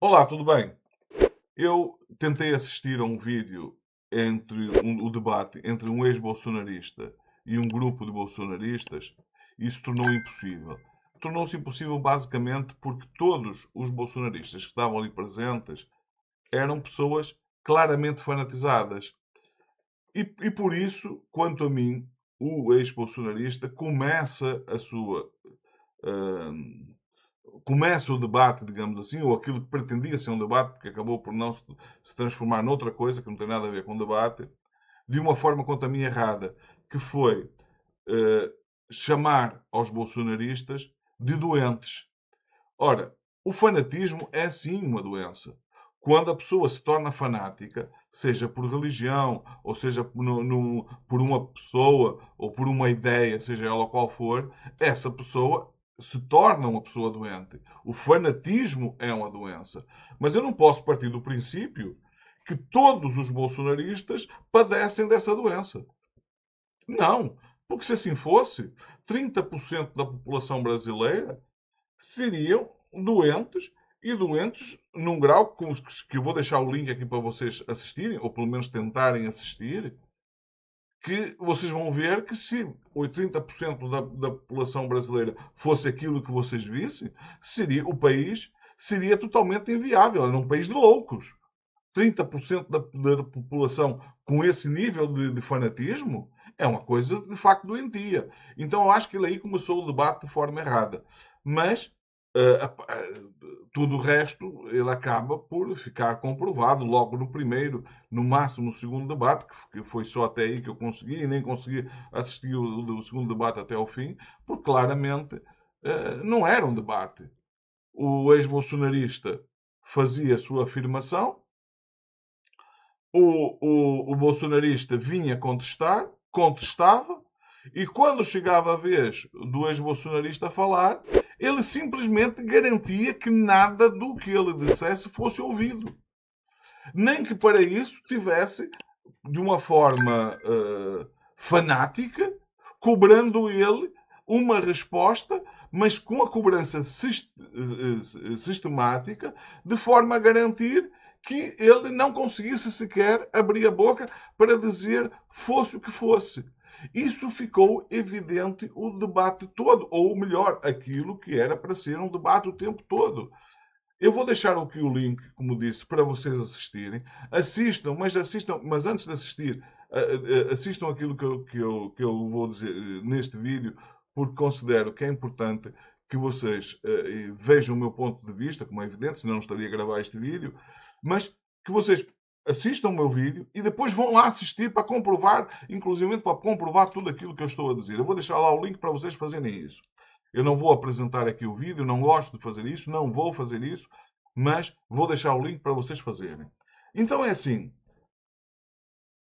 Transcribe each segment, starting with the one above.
Olá, tudo bem? Eu tentei assistir a um vídeo o debate entre um ex-bolsonarista e um grupo de bolsonaristas e isso tornou impossível. Tornou-se impossível basicamente porque todos os bolsonaristas que estavam ali presentes eram pessoas claramente fanatizadas. E por isso, quanto a mim, o ex-bolsonarista hum, começa o debate, digamos assim, ou aquilo que pretendia ser um debate, porque acabou por não se transformar noutra coisa que não tem nada a ver com debate, de uma forma, quanto a mim, errada, que foi eh, chamar aos bolsonaristas de doentes. Ora, o fanatismo é sim uma doença. Quando a pessoa se torna fanática, seja por religião, ou seja por uma pessoa, ou por uma ideia, seja ela qual for, essa pessoa se torna uma pessoa doente. O fanatismo é uma doença. Mas eu não posso partir do princípio que todos os bolsonaristas padecem dessa doença. Não, porque se assim fosse, 30% da população brasileira seriam doentes e doentes num grau que eu vou deixar o link aqui para vocês assistirem, ou pelo menos tentarem assistir, que vocês vão ver que se 30% da população brasileira fosse aquilo que vocês vissem, o país seria totalmente inviável. Era um país de loucos. 30% da população com esse nível de fanatismo é uma coisa de facto doentia. Então eu acho que ele aí começou o debate de forma errada. Mas tudo o resto ele acaba por ficar comprovado logo no primeiro, no máximo no segundo debate, que foi só até aí que eu consegui, e nem consegui assistir o segundo debate até ao fim, porque claramente não era um debate. O ex-bolsonarista fazia a sua afirmação, o bolsonarista vinha contestar, contestava, e quando chegava a vez do ex-bolsonarista falar, ele simplesmente garantia que nada do que ele dissesse fosse ouvido. Nem que para isso tivesse, de uma forma fanática, cobrando ele uma resposta, mas com a cobrança sistemática, de forma a garantir que ele não conseguisse sequer abrir a boca para dizer fosse o que fosse. Isso ficou evidente o debate todo, ou melhor, aquilo que era para ser um debate o tempo todo. Eu vou deixar aqui o link, como disse, para vocês assistirem. Assistam, mas antes de assistir, assistam aquilo que eu vou dizer neste vídeo, porque considero que é importante que vocês vejam o meu ponto de vista, como é evidente, senão não estaria a gravar este vídeo, mas que vocês assistam o meu vídeo e depois vão lá assistir para comprovar, inclusive para comprovar tudo aquilo que eu estou a dizer. Eu vou deixar lá o link para vocês fazerem isso. Eu não vou apresentar aqui o vídeo, não gosto de fazer isso, não vou fazer isso, mas vou deixar o link para vocês fazerem. Então é assim: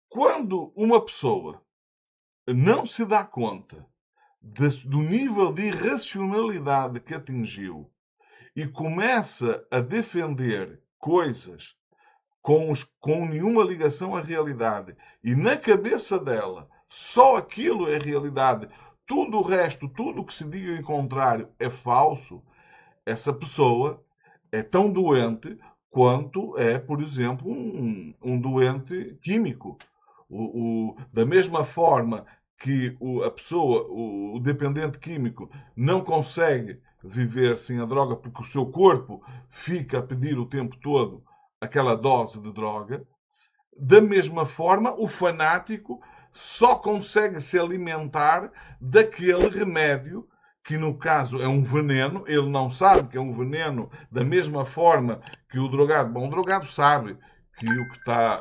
quando uma pessoa não se dá conta do nível de irracionalidade que atingiu e começa a defender coisas com nenhuma ligação à realidade e na cabeça dela só aquilo é realidade, tudo o resto, tudo o que se diga em contrário é falso, essa pessoa é tão doente quanto é, por exemplo, um doente químico. Da mesma forma que a pessoa, o dependente químico, não consegue viver sem a droga porque o seu corpo fica a pedir o tempo todo aquela dose de droga, da mesma forma, o fanático só consegue se alimentar daquele remédio que no caso é um veneno, ele não sabe que é um veneno, da mesma forma que o drogado. Bom, o drogado sabe que o que está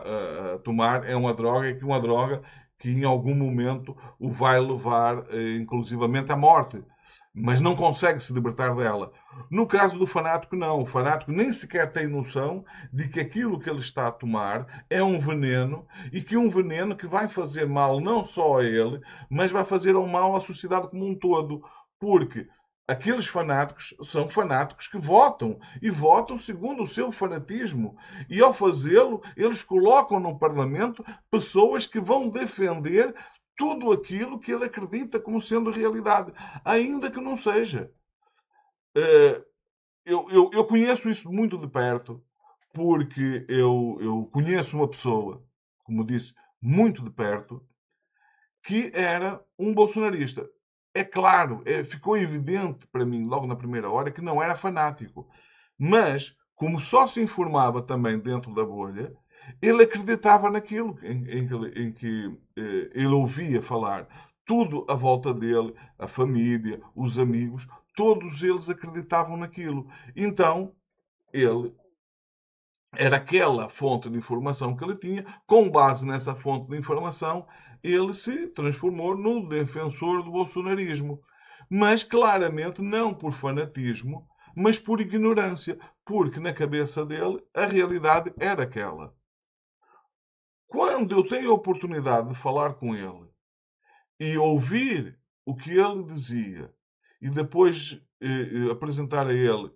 a tomar é uma droga e que uma droga que em algum momento o vai levar inclusivamente à morte, mas não consegue se libertar dela. No caso do fanático, não. O fanático nem sequer tem noção de que aquilo que ele está a tomar é um veneno e que um veneno que vai fazer mal não só a ele, mas vai fazer um mal à sociedade como um todo. Porque aqueles fanáticos são fanáticos que votam e votam segundo o seu fanatismo. E ao fazê-lo, eles colocam no Parlamento pessoas que vão defender tudo aquilo que ele acredita como sendo realidade, ainda que não seja. eu conheço isso muito de perto, porque eu conheço uma pessoa, como disse, muito de perto, que era um bolsonarista. É claro, ficou evidente para mim, logo na primeira hora, que não era fanático. Mas, como só se informava também dentro da bolha, ele acreditava naquilo em que ele ouvia falar. Tudo à volta dele, a família, os amigos, todos eles acreditavam naquilo. Então, ele era aquela fonte de informação que ele tinha. Com base nessa fonte de informação, ele se transformou no defensor do bolsonarismo. Mas claramente não por fanatismo, mas por ignorância, porque na cabeça dele a realidade era aquela. Quando eu tenho a oportunidade de falar com ele e ouvir o que ele dizia e depois apresentar a ele,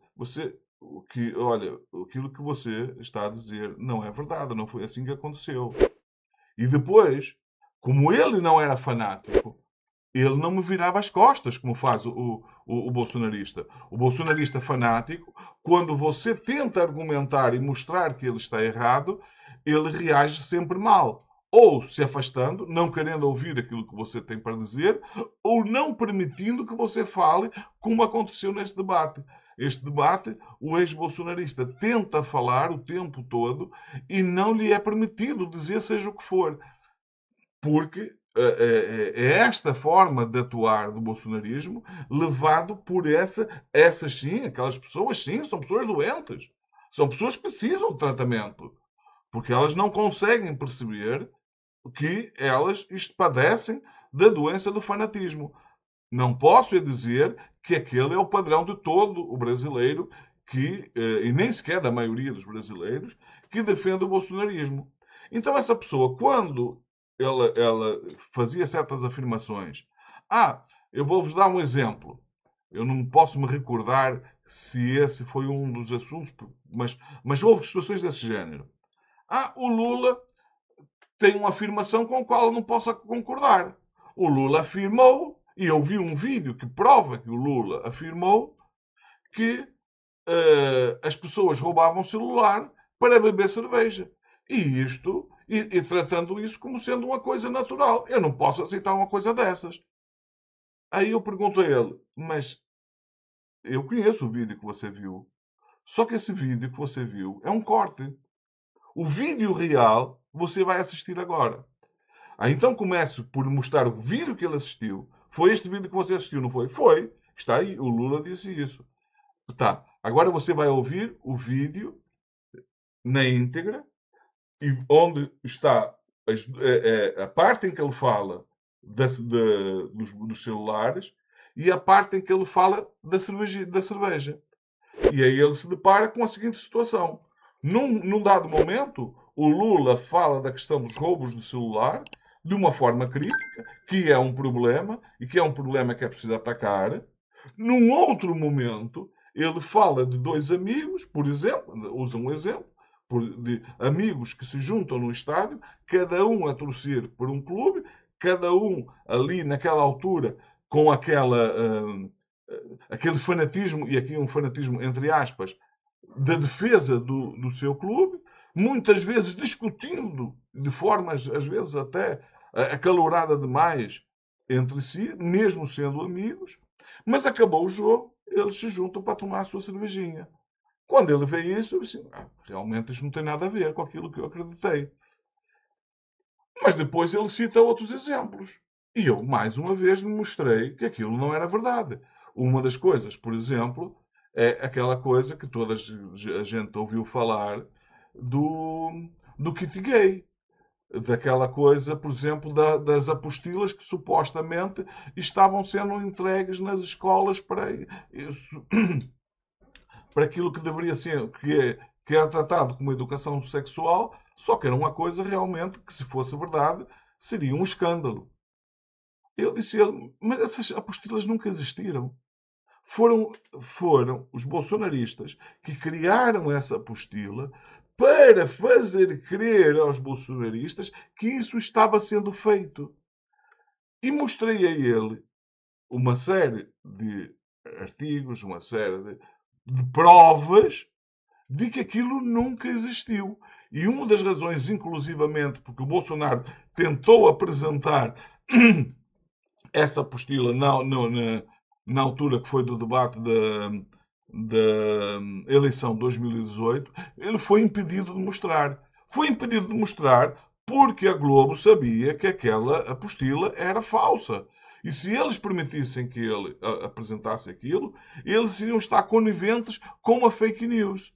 olha, aquilo que você está a dizer não é verdade, não foi assim que aconteceu. E depois, como ele não era fanático, ele não me virava as costas, como faz o bolsonarista. O bolsonarista fanático, quando você tenta argumentar e mostrar que ele está errado, ele reage sempre mal. Ou se afastando, não querendo ouvir aquilo que você tem para dizer, ou não permitindo que você fale, como aconteceu neste debate. Este debate, o ex-bolsonarista tenta falar o tempo todo e não lhe é permitido dizer seja o que for. Porque é esta forma de atuar do bolsonarismo levado por essas sim, aquelas pessoas sim, são pessoas doentes. São pessoas que precisam de tratamento. Porque elas não conseguem perceber que elas padecem da doença do fanatismo. Não posso dizer que aquele é o padrão de todo o brasileiro e nem sequer da maioria dos brasileiros, que defende o bolsonarismo. Então, essa pessoa, quando ela fazia certas afirmações, eu vou-vos dar um exemplo. Eu não posso me recordar se esse foi um dos assuntos, mas houve situações desse género. O Lula tem uma afirmação com a qual eu não posso concordar. O Lula afirmou, e eu vi um vídeo que prova que o Lula afirmou, que as pessoas roubavam celular para beber cerveja. E tratando isso como sendo uma coisa natural. Eu não posso aceitar uma coisa dessas. Aí eu pergunto a ele, mas eu conheço o vídeo que você viu. Só que esse vídeo que você viu é um corte. O vídeo real você vai assistir agora. Então começo por mostrar o vídeo que ele assistiu. Foi este vídeo que você assistiu, não foi? Foi. Está aí. O Lula disse isso. Tá. Agora você vai ouvir o vídeo na íntegra, onde está a parte em que ele fala dos celulares e a parte em que ele fala da cerveja. E aí ele se depara com a seguinte situação. Num dado momento, o Lula fala da questão dos roubos de celular de uma forma crítica, que é um problema e que é um problema que é preciso atacar. Num outro momento, ele fala de dois amigos, por exemplo, usa um exemplo, de amigos que se juntam no estádio, cada um a torcer por um clube, cada um ali naquela altura com aquele fanatismo, e aqui um fanatismo entre aspas, da defesa do seu clube, muitas vezes discutindo de formas, às vezes até acalorada demais entre si, mesmo sendo amigos, mas acabou o jogo, eles se juntam para tomar a sua cervejinha. Quando ele vê isso, eu disse, realmente isto não tem nada a ver com aquilo que eu acreditei. Mas depois ele cita outros exemplos. E eu, mais uma vez, lhe mostrei que aquilo não era verdade. Uma das coisas, por exemplo, é aquela coisa que toda a gente ouviu falar do kit gay. Daquela coisa, por exemplo, das apostilas que supostamente estavam sendo entregues nas escolas para aquilo que deveria ser, que era tratado como educação sexual, só que era uma coisa realmente que, se fosse verdade, seria um escândalo. Eu disse a ele, mas essas apostilas nunca existiram. Foram, foram os bolsonaristas que criaram essa apostila para fazer crer aos bolsonaristas que isso estava sendo feito. E mostrei a ele uma série de artigos, uma série de provas de que aquilo nunca existiu. E uma das razões, inclusivamente, porque o Bolsonaro tentou apresentar essa apostila na altura que foi do debate da eleição de 2018, ele foi impedido de mostrar. Foi impedido de mostrar porque a Globo sabia que aquela apostila era falsa. E se eles permitissem que ele apresentasse aquilo, eles iriam estar coniventes com a fake news.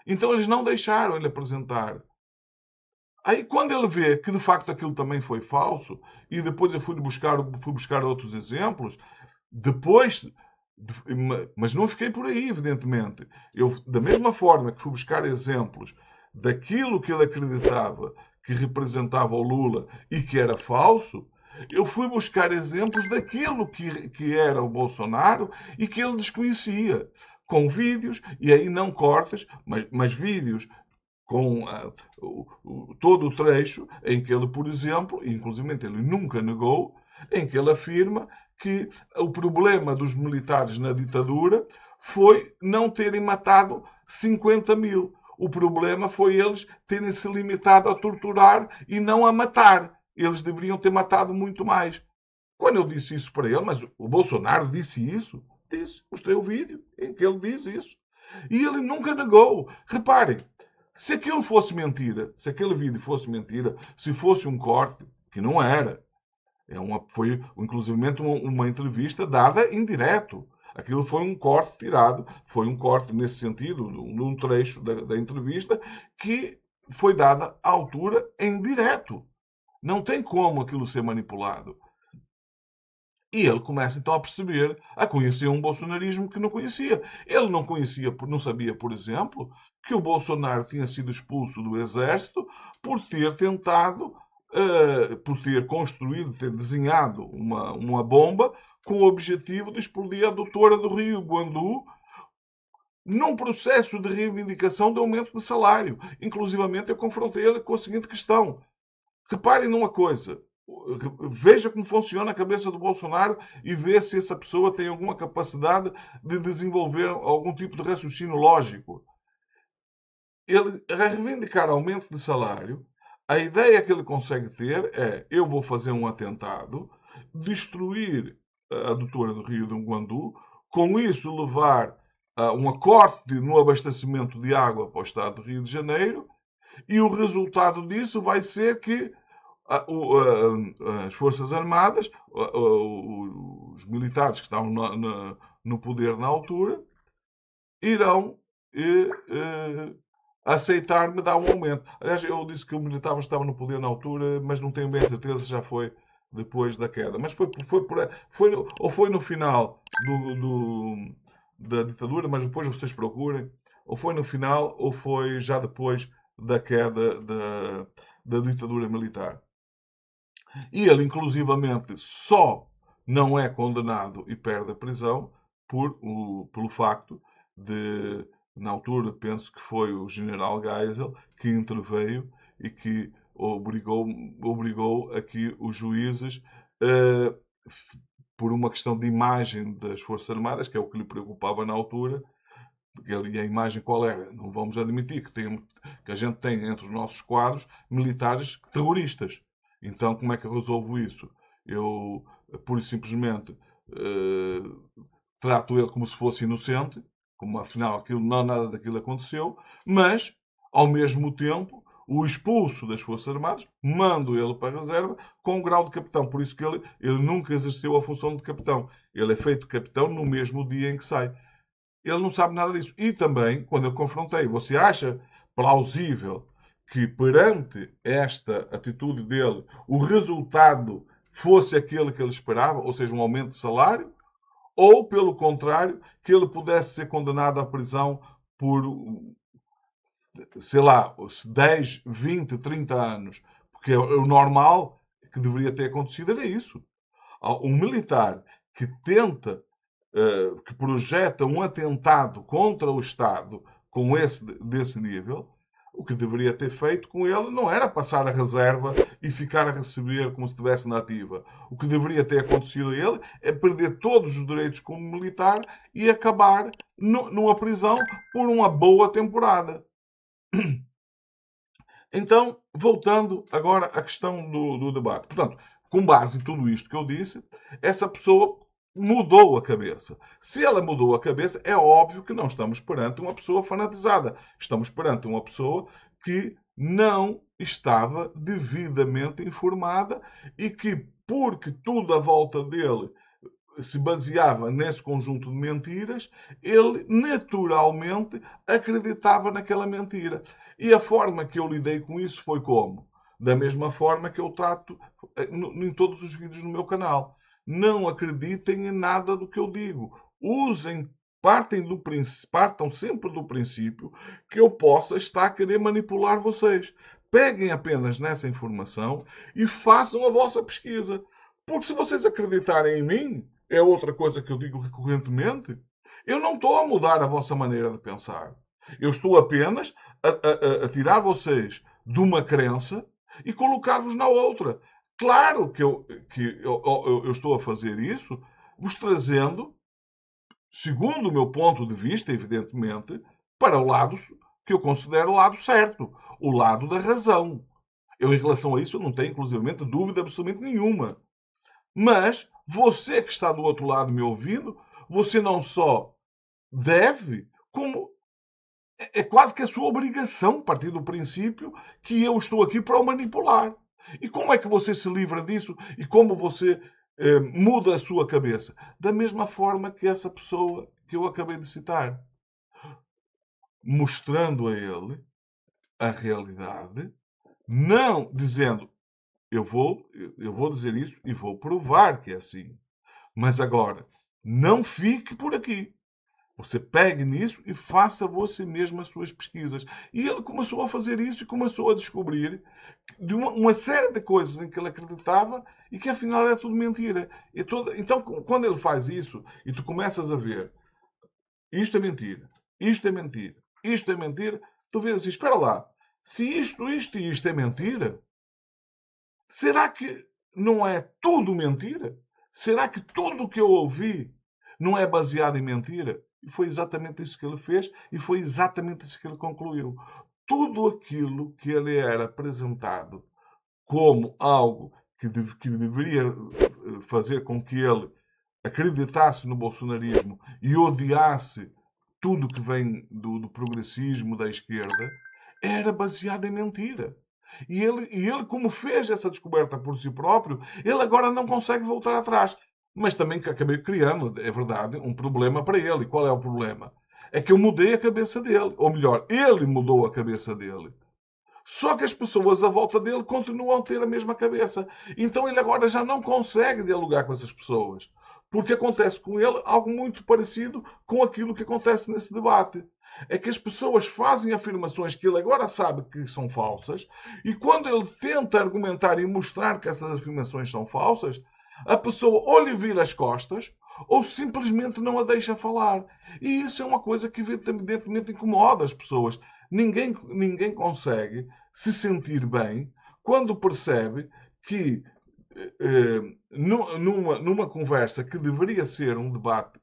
Então eles não deixaram ele apresentar. Aí quando ele vê que de facto aquilo também foi falso, e depois eu fui buscar outros exemplos, depois, mas não fiquei por aí, evidentemente. Eu, da mesma forma que fui buscar exemplos daquilo que ele acreditava que representava o Lula e que era falso, eu fui buscar exemplos daquilo que era o Bolsonaro e que ele desconhecia. Com vídeos, e aí não cortes, mas vídeos com todo o trecho em que ele, por exemplo, inclusive ele nunca negou, em que ele afirma que o problema dos militares na ditadura foi não terem matado 50 mil. O problema foi eles terem se limitado a torturar e não a matar. Eles deveriam ter matado muito mais. Quando eu disse isso para ele, mas o Bolsonaro disse isso? Disse. Mostrei o vídeo em que ele diz isso. E ele nunca negou. Reparem, se aquilo fosse mentira, se aquele vídeo fosse mentira, se fosse um corte, que não era, foi inclusivamente uma entrevista dada em direto. Aquilo foi um corte tirado, foi um corte nesse sentido, num trecho da entrevista, que foi dada à altura em direto. Não tem como aquilo ser manipulado. E ele começa então a perceber, a conhecer um bolsonarismo que não conhecia. Ele não conhecia, não sabia, por exemplo, que o Bolsonaro tinha sido expulso do exército por ter tentado, por ter construído, ter desenhado uma bomba com o objetivo de explodir a adutora do Rio Guandu num processo de reivindicação de aumento de salário. Inclusivamente eu confrontei ele com a seguinte questão. Reparem numa coisa. Veja como funciona a cabeça do Bolsonaro e vê se essa pessoa tem alguma capacidade de desenvolver algum tipo de raciocínio lógico. Ele, a reivindicar aumento de salário, a ideia que ele consegue ter é: eu vou fazer um atentado, destruir a adutora do Rio de Guandu, com isso levar a um corte no abastecimento de água para o estado do Rio de Janeiro, e o resultado disso vai ser que as Forças Armadas, os militares que estavam no poder na altura, irão aceitar-me dar um aumento. Aliás, eu disse que o militar estava no poder na altura, mas não tenho bem certeza se já foi depois da queda. Mas foi no final da ditadura, mas depois vocês procurem, ou foi no final, ou foi já depois da queda da ditadura militar. E ele, inclusivamente, só não é condenado e perde a prisão pelo facto de, na altura, penso que foi o general Geisel que interveio e que obrigou a que os juízes, por uma questão de imagem das Forças Armadas, que é o que lhe preocupava na altura, porque a imagem qual era? Não vamos admitir que a gente tem entre os nossos quadros militares terroristas. Então, como é que eu resolvo isso? Eu, pura e simplesmente, trato ele como se fosse inocente, como afinal nada daquilo aconteceu, mas, ao mesmo tempo, o expulso das Forças Armadas, mando ele para a reserva com o grau de capitão. Por isso que ele nunca exerceu a função de capitão. Ele é feito capitão no mesmo dia em que sai. Ele não sabe nada disso. E também, quando eu confrontei, você acha plausível que perante esta atitude dele o resultado fosse aquele que ele esperava, ou seja, um aumento de salário, ou, pelo contrário, que ele pudesse ser condenado à prisão por, sei lá, 10, 20, 30 anos? Porque o normal que deveria ter acontecido era isso. Um militar que tenta que projeta um atentado contra o Estado desse nível, O que deveria ter feito com ele não era passar a reserva e ficar a receber como se estivesse na ativa. O que deveria ter acontecido a ele é perder todos os direitos como militar e acabar numa prisão por uma boa temporada. Então, voltando agora à questão do debate. Portanto, com base em tudo isto que eu disse, essa pessoa mudou a cabeça. Se ela mudou a cabeça, é óbvio que não estamos perante uma pessoa fanatizada. Estamos perante uma pessoa que não estava devidamente informada e que, porque tudo à volta dele se baseava nesse conjunto de mentiras, ele naturalmente acreditava naquela mentira. E a forma que eu lidei com isso foi como? Da mesma forma que eu trato em todos os vídeos no meu canal. Não acreditem em nada do que eu digo. Usem, partam sempre do princípio que eu possa estar a querer manipular vocês. Peguem apenas nessa informação e façam a vossa pesquisa. Porque se vocês acreditarem em mim, é outra coisa que eu digo recorrentemente, eu não estou a mudar a vossa maneira de pensar. Eu estou apenas a tirar vocês de uma crença e colocar-vos na outra. Claro que eu estou a fazer isso, vos trazendo, segundo o meu ponto de vista, evidentemente, para o lado que eu considero o lado certo, o lado da razão. Eu, em relação a isso, não tenho, inclusivamente, dúvida absolutamente nenhuma. Mas você que está do outro lado me ouvindo, você não só deve, como é quase que a sua obrigação partir do princípio que eu estou aqui para o manipular. E como é que você se livra disso e como você muda a sua cabeça? Da mesma forma que essa pessoa que eu acabei de citar, mostrando a ele a realidade, não dizendo eu vou, eu vou dizer isso e vou provar que é assim. Mas agora, não fique por aqui. Você pegue nisso e faça você mesmo as suas pesquisas. E ele começou a fazer isso e começou a descobrir de uma série de coisas em que ele acreditava e que afinal era tudo mentira. Então, quando ele faz isso e tu começas a ver isto é mentira, isto é mentira, isto é mentira, tu vês assim, espera lá, se isto e isto é mentira, será que não é tudo mentira? Será que tudo o que eu ouvi não é baseado em mentira? E foi exatamente isso que ele fez e foi exatamente isso que ele concluiu. Tudo aquilo que ele era apresentado como algo que deveria fazer com que ele acreditasse no bolsonarismo e odiasse tudo que vem do progressismo, da esquerda, era baseado em mentira. E ele, como fez essa descoberta por si próprio, ele agora não consegue voltar atrás. Mas também que acabei criando, é verdade, um problema para ele. E qual é o problema? É que eu mudei a cabeça dele. Ou melhor, ele mudou a cabeça dele. Só que as pessoas à volta dele continuam a ter a mesma cabeça. Então ele agora já não consegue dialogar com essas pessoas. Porque acontece com ele algo muito parecido com aquilo que acontece nesse debate. É que as pessoas fazem afirmações que ele agora sabe que são falsas, e quando ele tenta argumentar e mostrar que essas afirmações são falsas, a pessoa ou lhe vira as costas ou simplesmente não a deixa falar. E isso é uma coisa que evidentemente incomoda as pessoas. Ninguém consegue se sentir bem quando percebe que numa conversa que deveria ser um debate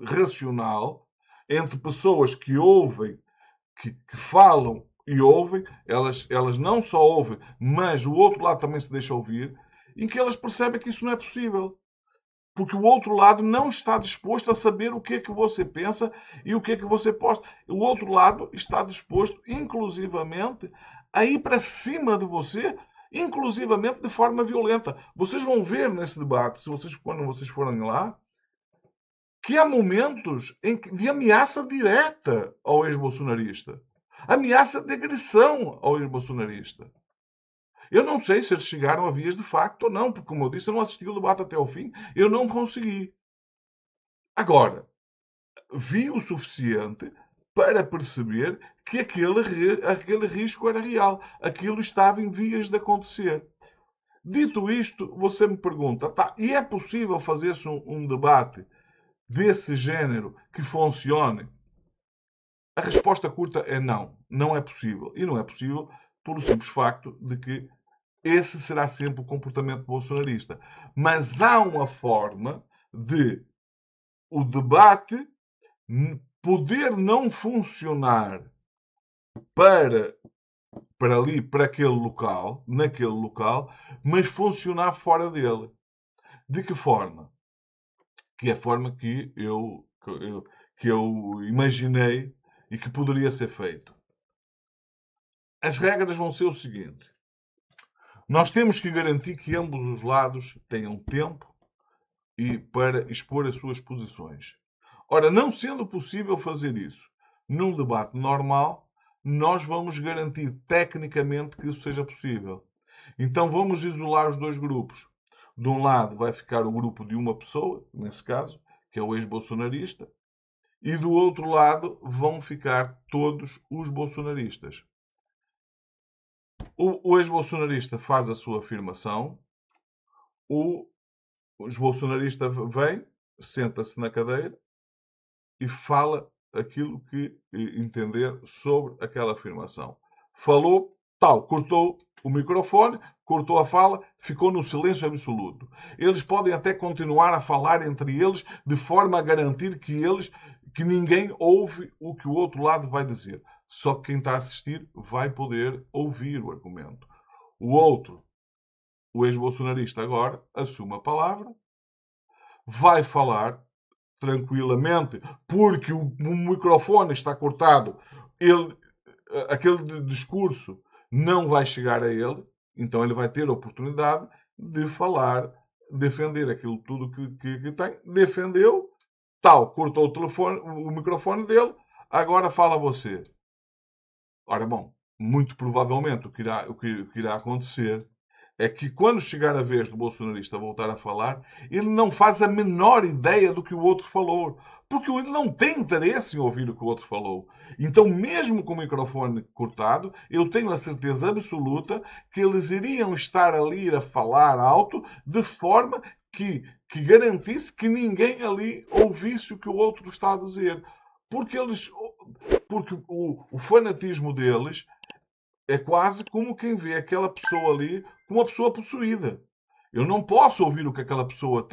racional entre pessoas que ouvem, que falam e ouvem, elas não só ouvem, mas o outro lado também se deixa ouvir, em que elas percebem que isso não é possível. Porque o outro lado não está disposto a saber o que é que você pensa e o que é que você posta. O outro lado está disposto, inclusivamente, a ir para cima de você, inclusivamente de forma violenta. Vocês vão ver nesse debate, quando vocês forem lá, que há momentos de ameaça direta ao ex-bolsonarista. Ameaça de agressão ao ex-bolsonarista. Eu não sei se eles chegaram a vias de facto ou não, porque, como eu disse, eu não assisti o debate até ao fim, eu não consegui. Agora, vi o suficiente para perceber que aquele risco era real. Aquilo estava em vias de acontecer. Dito isto, você me pergunta, tá, e é possível fazer-se um debate desse género que funcione? A resposta curta é não. Não é possível. E não é possível por o simples facto de que esse será sempre o comportamento bolsonarista. Mas há uma forma de o debate poder não funcionar para, para ali, para aquele local, naquele local, mas funcionar fora dele. De que forma? Que é a forma que eu imaginei e que poderia ser feito. As regras vão ser o seguinte. Nós temos que garantir que ambos os lados tenham tempo e para expor as suas posições. Ora, não sendo possível fazer isso num debate normal, nós vamos garantir tecnicamente que isso seja possível. Então vamos isolar os dois grupos. De um lado vai ficar o grupo de uma pessoa, nesse caso, que é o ex-bolsonarista, e do outro lado vão ficar todos os bolsonaristas. O ex-bolsonarista faz a sua afirmação, o ex-bolsonarista vem, senta-se na cadeira e fala aquilo que entender sobre aquela afirmação. Falou, tal, cortou o microfone, cortou a fala, ficou no silêncio absoluto. Eles podem até continuar a falar entre eles de forma a garantir que ninguém ouve o que o outro lado vai dizer. Só que quem está a assistir vai poder ouvir o argumento. O outro, o ex-bolsonarista agora, assume a palavra, vai falar tranquilamente, porque o microfone está cortado, aquele discurso não vai chegar a ele, então ele vai ter a oportunidade de falar, defender aquilo tudo que tem. Defendeu, tal, cortou o microfone dele, agora fala você. Ora bom, muito provavelmente o que irá acontecer é que quando chegar a vez do bolsonarista voltar a falar, ele não faz a menor ideia do que o outro falou. Porque ele não tem interesse em ouvir o que o outro falou. Então, mesmo com o microfone cortado, eu tenho a certeza absoluta que eles iriam estar ali a falar alto de forma que garantisse que ninguém ali ouvisse o que o outro está a dizer. Porque o fanatismo deles é quase como quem vê aquela pessoa ali como uma pessoa possuída. Eu não posso ouvir o que aquela pessoa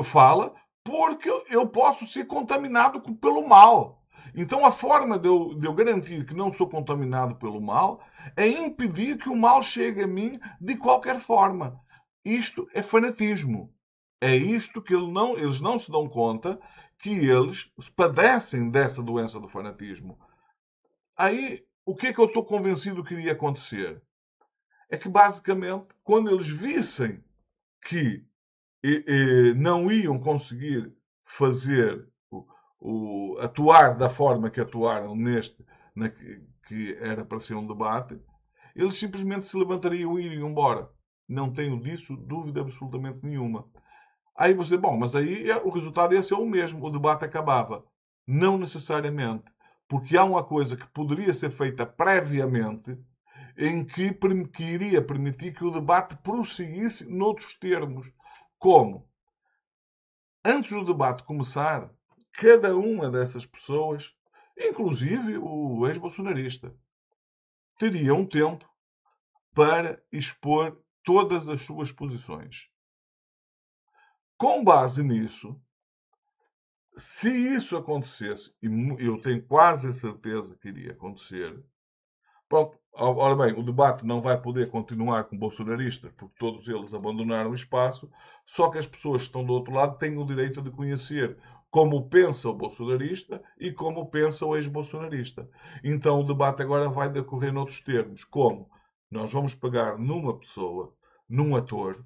fala, porque eu posso ser contaminado pelo mal. Então a forma de eu garantir que não sou contaminado pelo mal é impedir que o mal chegue a mim de qualquer forma. Isto é fanatismo. É isto que eles não se dão conta que eles padecem dessa doença do fanatismo. Aí, o que é que eu estou convencido que iria acontecer? É que, basicamente, quando eles vissem que não iam conseguir fazer atuar da forma que atuaram que era para ser um debate, eles simplesmente se levantariam e iriam embora. Não tenho disso dúvida absolutamente nenhuma. Aí você, bom, mas aí o resultado ia ser o mesmo, o debate acabava. Não necessariamente, porque há uma coisa que poderia ser feita previamente que iria permitir que o debate prosseguisse noutros termos. Como? Antes do debate começar, cada uma dessas pessoas, inclusive o ex-bolsonarista, teria um tempo para expor todas as suas posições. Com base nisso, se isso acontecesse, e eu tenho quase a certeza que iria acontecer, pronto, ora bem, o debate não vai poder continuar com bolsonaristas, porque todos eles abandonaram o espaço, só que as pessoas que estão do outro lado têm o direito de conhecer como pensa o bolsonarista e como pensa o ex-bolsonarista. Então o debate agora vai decorrer noutros termos, como nós vamos pegar numa pessoa, num ator,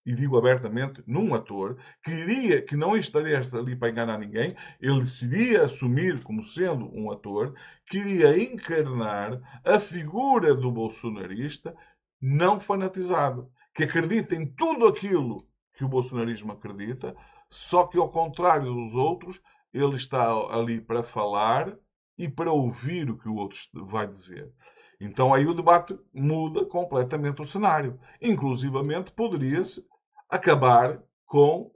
e digo abertamente, num ator que não estaria ali para enganar ninguém, ele se iria assumir como sendo um ator que iria encarnar a figura do bolsonarista não fanatizado, que acredita em tudo aquilo que o bolsonarismo acredita, só que ao contrário dos outros, ele está ali para falar e para ouvir o que o outro vai dizer. Então aí o debate muda completamente o cenário. Inclusivamente poderia-se acabar com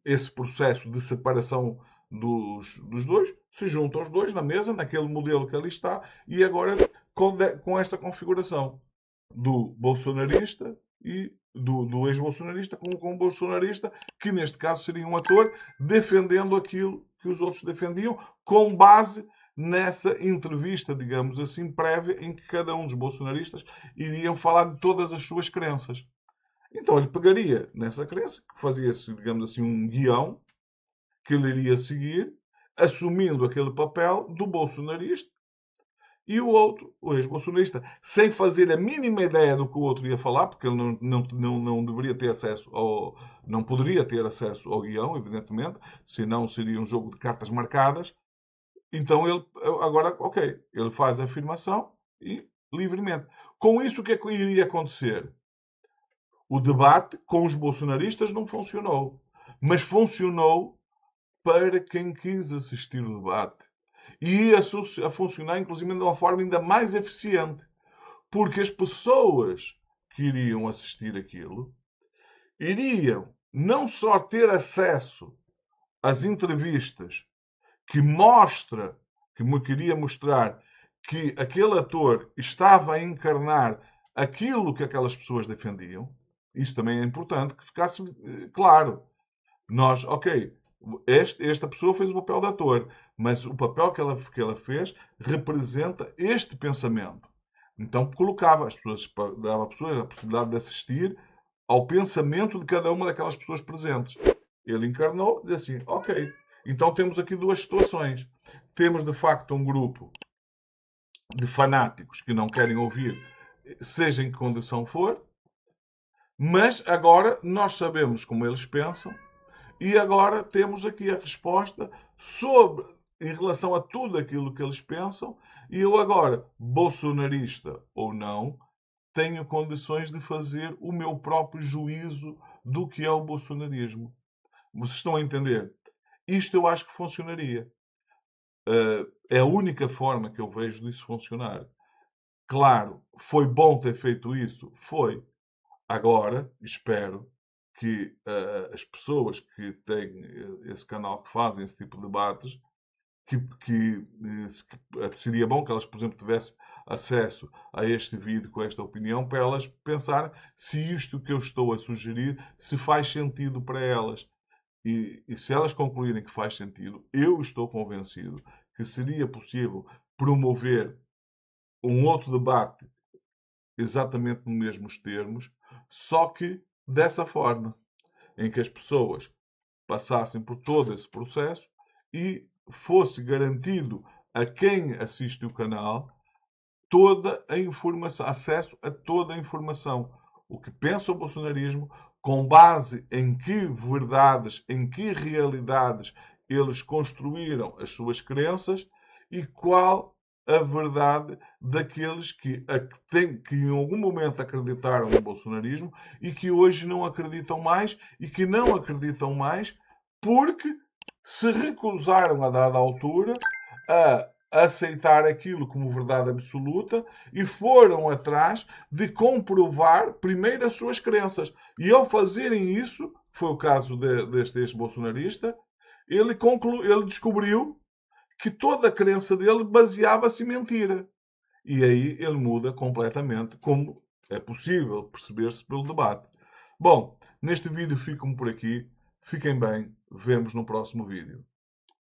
esse processo de separação dos dois, se juntam os dois na mesa, naquele modelo que ali está, e agora com esta configuração do bolsonarista e do ex-bolsonarista com um bolsonarista, que neste caso seria um ator, defendendo aquilo que os outros defendiam, com base nessa entrevista, digamos assim, prévia, em que cada um dos bolsonaristas iriam falar de todas as suas crenças. Então ele pegaria nessa crença, que fazia-se, digamos assim, um guião que ele iria seguir, assumindo aquele papel do bolsonarista, e o outro, o ex-bolsonarista, sem fazer a mínima ideia do que o outro ia falar, porque ele não deveria ter acesso ao, não poderia ter acesso ao guião, evidentemente, senão seria um jogo de cartas marcadas. Então ele, agora, ok, ele faz a afirmação e livremente. Com isso, o que é que iria acontecer? O debate com os bolsonaristas não funcionou, mas funcionou para quem quis assistir o debate. E ia a funcionar, inclusive, de uma forma ainda mais eficiente. Porque as pessoas que iriam assistir aquilo iriam não só ter acesso às entrevistas que mostra, que me queria mostrar que aquele ator estava a encarnar aquilo que aquelas pessoas defendiam. Isso também é importante que ficasse claro. Nós, ok, esta pessoa fez o papel de ator, mas o papel que ela fez representa este pensamento. Então colocava as pessoas, dava às pessoas a possibilidade de assistir ao pensamento de cada uma daquelas pessoas presentes. Ele encarnou, diz assim, ok, então temos aqui duas situações. Temos de facto um grupo de fanáticos que não querem ouvir, seja em que condição for, mas agora nós sabemos como eles pensam. E agora temos aqui a resposta sobre, em relação a tudo aquilo que eles pensam, e eu agora, bolsonarista ou não, tenho condições de fazer o meu próprio juízo do que é o bolsonarismo. Vocês estão a entender? Isto eu acho que funcionaria. É a única forma que eu vejo disso funcionar. Claro, foi bom ter feito isso? Foi. Agora, espero que as pessoas que têm esse canal, que fazem esse tipo de debates, que seria bom que elas, por exemplo, tivessem acesso a este vídeo com esta opinião, para elas pensar se isto que eu estou a sugerir se faz sentido para elas. E se elas concluírem que faz sentido, eu estou convencido que seria possível promover um outro debate exatamente nos mesmos termos, só que dessa forma, em que as pessoas passassem por todo esse processo e fosse garantido a quem assiste o canal toda a informação, acesso a toda a informação. O que pensa o bolsonarismo, com base em que verdades, em que realidades eles construíram as suas crenças e qual a verdade daqueles que em algum momento acreditaram no bolsonarismo e que hoje não acreditam mais e que não acreditam mais porque se recusaram a dada altura a aceitar aquilo como verdade absoluta e foram atrás de comprovar primeiro as suas crenças. E ao fazerem isso, foi o caso deste ex-bolsonarista, ele descobriu que toda a crença dele baseava-se em mentira. E aí ele muda completamente, como é possível perceber-se pelo debate. Bom, neste vídeo ficam por aqui. Fiquem bem. Vemos no próximo vídeo.